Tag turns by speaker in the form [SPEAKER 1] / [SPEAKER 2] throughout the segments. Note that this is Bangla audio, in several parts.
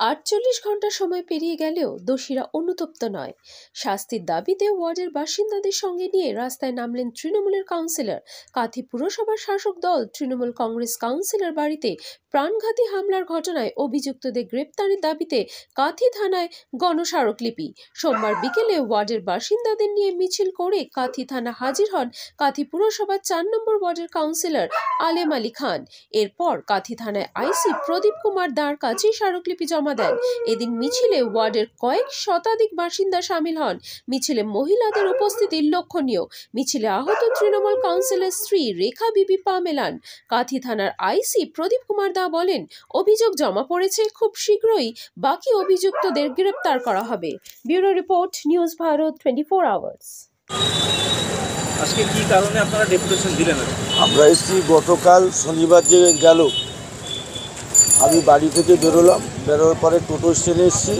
[SPEAKER 1] ৪৮ ঘণ্টা সময় পেরিয়ে গেলেও দোষীরা অনুতপ্ত নয়। শাস্তির দাবিতে ওয়ার্ডের বাসিন্দাদের সঙ্গে নিয়ে রাস্তায় নামলেন তৃণমূলের কাউন্সিলর। কাঁথি পুরসভার শাসক দল তৃণমূল কংগ্রেস কাউন্সিলর বাড়িতে প্রাণঘাতী হামলার ঘটনায় অভিযুক্তদের গ্রেপ্তারের দাবিতে কাঁথি থানায় গণস্মারকলিপি। সোমবার বিকেলে ওয়ার্ডের বাসিন্দাদের নিয়ে মিছিল করে কাঁথি থানা হাজির হন কাঁথি পুরসভার ৪ নম্বর ওয়ার্ডের কাউন্সিলর আলেম আলী খান। এরপর কাঁথি থানায় আইসি প্রদীপ কুমার দাঁড় কাছে স্মারকলিপি জমা দেন। এদিন মিছিলে ওয়ার্ডের কয়েক শতাধিক বাসিন্দা সামিল হন। মিছিলে মহিলাদের উপস্থিতি লক্ষণীয়। মিছিলে আহত তৃণমূল কাউন্সিলর স্ত্রী রেখা বিবি পা মেলান। কাঁথি থানার আইসি প্রদীপ কুমার দা বলেন, অভিযোগ জমা পড়েছে, খুব শীঘ্রই বাকি অভিযুক্তদের গ্রেপ্তার করা হবে। Bureau report, news Bharat 24 hours.
[SPEAKER 2] আজকে কি কারণে আপনারা ডেপুটেশন দিলেন?
[SPEAKER 3] আমরা এসেছি গতকাল শনিবার যে গেল, আমি বাড়ি থেকে বেরোলাম, বেরোর পরে টোটো স্ট্যান্ডে এসেছি,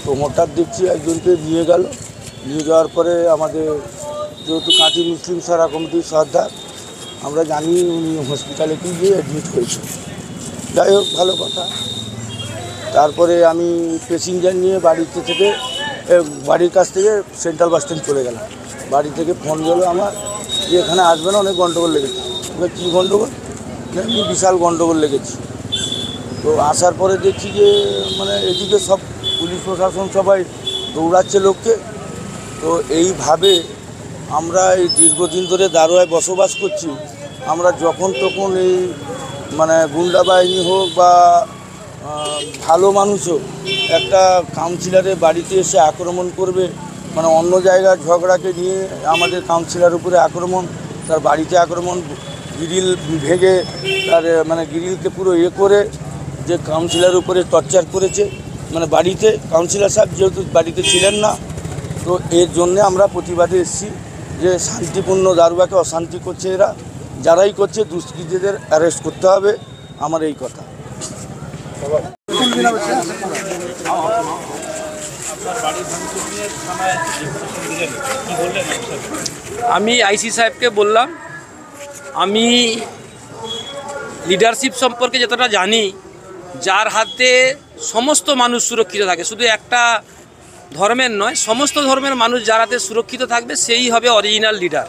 [SPEAKER 3] তো হঠাৎ দেখছি একজনকে নিয়ে যাওয়ার পরে আমাদের যেহেতু কাঁথি মুসলিম সারা কমিটির সর্দার, আমরা জানি উনি হসপিটালে গিয়ে অ্যাডমিট হয়েছে। যাই হোক, ভালো কথা। তারপরে আমি প্যাসেঞ্জার নিয়ে বাড়ির কাছ থেকে সেন্ট্রাল বাস স্ট্যান্ড চলে গেলাম। বাড়ি থেকে ফোন গেল আমার যে এখানে আসবে না, অনেক গন্ডগোল লেগেছে। কী গন্ডগোল? এমনি বিশাল গন্ডগোল লেগেছে। তো আসার পরে দেখছি যে এদিকে সব পুলিশ প্রশাসন সবাই দৌড়াচ্ছে লোককে। তো এইভাবে আমরা এই দীর্ঘদিন ধরে দারোয়ায় বসবাস করছি। আমরা যখন তখন এই গুন্ডা বাহিনী হোক বা ভালো মানুষ হোক, একটা কাউন্সিলরের বাড়িতে এসে আক্রমণ করবে, অন্য জায়গার ঝগড়াকে নিয়ে আমাদের কাউন্সিলর উপরে আক্রমণ, তার বাড়িতে আক্রমণ, গ্রিল ভেঙে তার গ্রিলকে পুরো করে যে কাউন্সিলর উপরে টর্চার করেছে, বাড়িতে কাউন্সিলর সাহেব যেহেতু বাড়িতে ছিলেন না। তো এর জন্যে আমরা প্রতিবাদে এসেছি যে শান্তিপূর্ণ দারোয়াকে অশান্তি করছে এরা, যারাই করছে দুষ্কৃতীদের অ্যারেস্ট করতে হবে, আমার এই কথা।
[SPEAKER 4] আমি আইসি সাহেবকে বললাম, আমি লিডারশিপ সম্পর্কে যতটা জানি, যার হাতে সমস্ত মানুষ সুরক্ষিত থাকে, শুধু একটা ধর্মের নয়, সমস্ত ধর্মের মানুষ যার হাতে সুরক্ষিত থাকবে সেই হবে অরিজিনাল লিডার।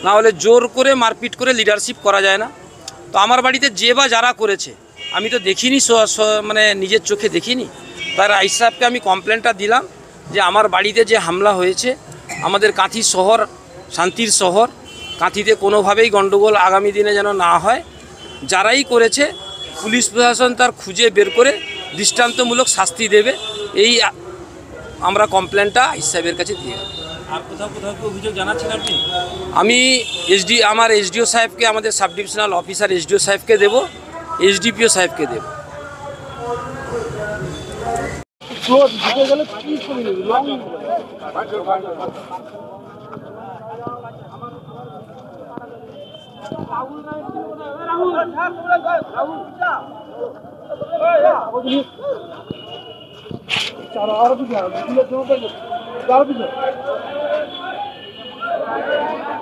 [SPEAKER 4] না হলে জোর করে মারপিট করে লিডারশিপ করা যায় না। তো আমার বাড়িতে যে বা যারা করেছে, আমি তো দেখিনি, নিজের চোখে দেখিনি। তার আইসি সাহেবকে আমি কমপ্লেনটা দিলাম যে আমার বাড়িতে যে হামলা হয়েছে, আমাদের কাঁথি শহর শান্তির শহর, কাঁথিতে কোনোভাবেই গণ্ডগোল আগামী দিনে যেন না হয়। যারাই করেছে পুলিশ প্রশাসন তার খুঁজে বের করে দৃষ্টান্তমূলক শাস্তি দেবে, এই আমরা কমপ্লেনটা আইসি সাহেবের কাছে দিয়ে।
[SPEAKER 2] আর কোথাও কি অভিযোগ জানাচ্ছেন আপনি?
[SPEAKER 4] আমি আমার এসডিও সাহেবকে, আমাদের সাব ডিভিশনাল অফিসার এসডিও সাহেবকে দেব, এসডিপিও সাহেবকে দেব।
[SPEAKER 5] আর